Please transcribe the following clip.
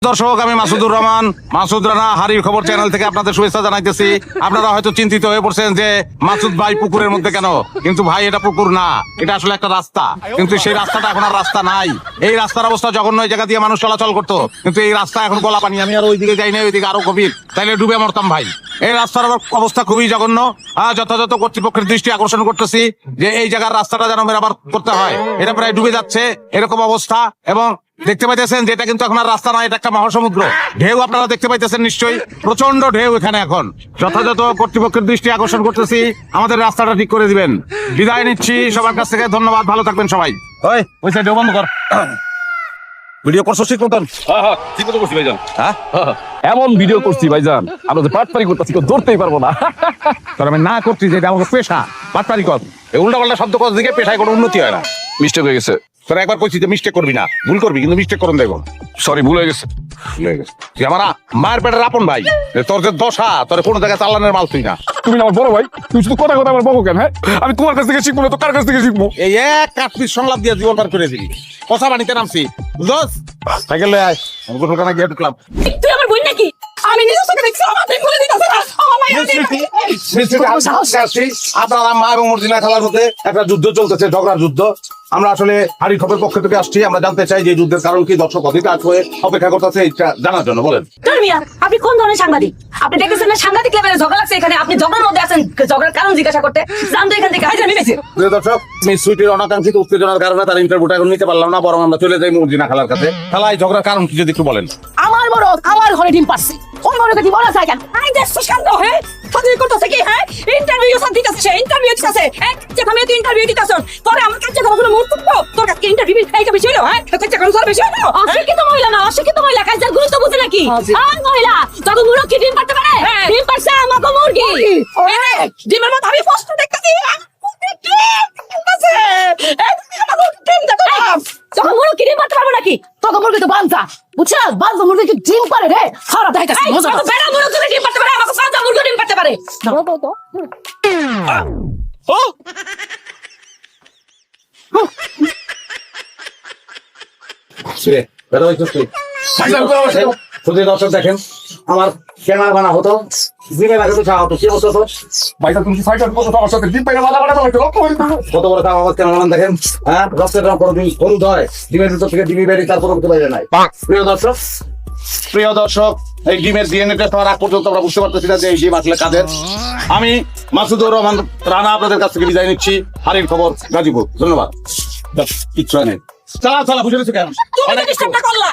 দর্শক, আমি মাসুদুর রহমান, মাসুদ রানা হারির খবর চ্যানেল থেকে আপনাদের শুভেচ্ছা জানাইতেছি। আপনারা হয়তো চিন্তিত হয়ে পড়ছেন যে মাসুদ ভাই পুকুরের মধ্যে কেন, কিন্তু ভাই এটা পুকুর না, এটা আসলে একটা রাস্তা। কিন্তু সেই রাস্তাটা এখন আর রাস্তা নাই। এই রাস্তার অবস্থা জঘন্য, এই জায়গা দিয়ে মানুষ চলাচল করতো, কিন্তু এই রাস্তা এখন গলা পানি। আমি আর ওইদিকে যাই না, ওইদিকে আরো গভীর, তাইলে ডুবে মরতাম ভাই। এই রাস্তার অবস্থা খুবই জঘন্য। যথাযথ কর্তৃপক্ষের দৃষ্টি আকর্ষণ করতেছি যে এই জায়গার রাস্তাটা যেন মেরামত করতে হয়। এটা প্রায় ডুবে যাচ্ছে এরকম অবস্থা। এবং দেখতে পাইতেছেন যেটা কিন্তু এখন আর রাস্তা নয়, এটা একটা মহাসমুদ্র। ঢেউ আপনারা দেখতে পাইতেছেন নিশ্চয়ই, প্রচন্ড ঢেউ এখানে এখন। যথাযথ কর্তৃপক্ষের দৃষ্টি আকর্ষণ করতেছি, আমাদের রাস্তাটা ঠিক করে দিবেন। বিদায় নিচ্ছি সবার কাছ থেকে, ধন্যবাদ, ভালো থাকবেন সবাই। ওই সাইডে বন্ধ কর। ভিডিও করছো ঠিক মতন? ঠিক মতো করছি ভাইজান। হ্যাঁ, এমন ভিডিও করছি ভাইজান, আমরা যে পাটপারি করতেছি কেউ ধরতেই পারবো না। তোর আমি না করছি যে এটা আমাকে পেশা, পাটপারি কর। এই উল্টা পাল্টা শব্দ কর দিকে পেশায় কোনো উন্নতি হয় না। মিস্টেক হয়ে গেছে। তোরা একবার কইছি যে মিস্টেক করবি না, ভুল করবি, কিন্তু মিস্টেক করুন দেখো। সরি, ভুল হয়ে গেছে। তুই আমার মায়ের পেটের আপন ভাই, তোর যে দশা, তোর কোনো জায়গায় চালানের মাল তুই না। তুমি না আমার বড় ভাই, তুমি শুধু কথা কথা আমার বকো কেন? হ্যাঁ, আমি তোমার কাছ থেকে শিখবো না তো কার কাছ থেকে শিখবো? এই এক কাঠপিস সংলাপ দিয়ে জীবন পার করে দিবি। কথা বানিতে নামছি, বুঝছস? সাইকেল লয়ে আয়, আমি গোসল খানা গিয়ে ঢুকলাম। তুই আমার বোন নাকি? আমি নিজের চোখে দেখছি, আমার তুই বলে দিতাছ না। আপনারা মা এবং মর্জিনা খেলার মধ্যে একটা যুদ্ধ চলতেছে, ঝগড়ার যুদ্ধ। আমরা আসলে হাড়ির খবর পক্ষ থেকে আসছি, আমরা জানতে চাই যে যুদ্ধের কারণ কি, দর্শক অধিকার হয়ে অপেক্ষা করতেছে এটা জানার জন্য। বলেন মিয়া, আপনি কোন ধরনের সাংবাদিক? আপনি দেখতেছেন না সাংবাদিক লেভেলে ঝগড়া লাগছে এখানে, আপনি ঝগড়ার মধ্যে আছেন, ঝগড়ার কারণ জিজ্ঞাসা করতে। জান তো এখান থেকে আজ আমি গেছি। প্রিয় দর্শক, মিস সুইটির অনাকাঙ্ক্ষিত উত্তেজনার কারণে তার ইন্টারভিউটা এখন নিতে পারলাম না, বরং আমরা চলে যাই মর্জিনা খালার কাছে। খালা, এই ঝগড়ার কারণ কি যদি একটু বলেন? আমার বড় আমার ঘরে ডিম পারছে, ওই বড়কে ডিম বলা যায় কেন? আই দেখছো শান্ত হয়ে ফাজিল করতেছে কি? হ্যাঁ, ইন্টারভিউ সব দিতেছে, সে ইন্টারভিউ দিতেছে। এক যে আমি তো ইন্টারভিউ দিতেছ, পরে আমার কাছে কোনো মুখ ফুটবো তোর কাছে ইন্টারভিউ এই বেশি হলো? হ্যাঁ, তোর কাছে কোনো বেশি হলো? অশিক্ষিত মহিলা না, অশিক্ষিত মহিলা কাজের গুরুত্ব বুঝে নাকি? আর মহিলা যখন মুরগি ডিম পারতে পারে, ডিম পারছে আমাকে মুরগি। ডিমের মতো আমি প্রশ্ন দেখতেছি, যখন মুরগি ডিম পারতে পারবো নাকি? তখন মুরগি তো বাঞ্চা, বুঝছো? বাঞ্চা মুরগি কি ডিম পারে রে? খারাপ দেখাইতাছি মজা। বেড়া মুরগি ডিম পারতে পারে, আমাকে বাঞ্চা মুরগি ডিম পারতে পারে। দর্শক দেখেন, আমার ক্যামেরা বানা হতো, জিমে লাগে তো হতো, কি হতো? ভাইজান তুমি ফাইটার কত আমার সাথে ডিম পাইনা মাথা বাড়া হইতো। কত বড় কাম আমার ক্যামেরাম্যান দেখেন। হ্যাঁ, রক্তের রং কোনো হলুদ হয়, ডিমের ভিতর থেকে ডিমি বেরিয়ে তারপর উঠতে পারে নাই। প্রিয় দর্শক, এই ডিমের ডিএনএ টেস্ট হওয়ার আগ পর্যন্ত আমরা বুঝতে পারতেছি না যে এই ডিম আসলে কাদের। আমি মাসুদুর রহমান রানা আপনাদের কাছ থেকে বিদায় নিচ্ছি। হারির খবর, গাজীপুর। ধন্যবাদ। কিচ্ছু নেই, চালা চালা, বুঝে নিচ্ছি কেন? তুমি ডিস্টার্বটা করলা।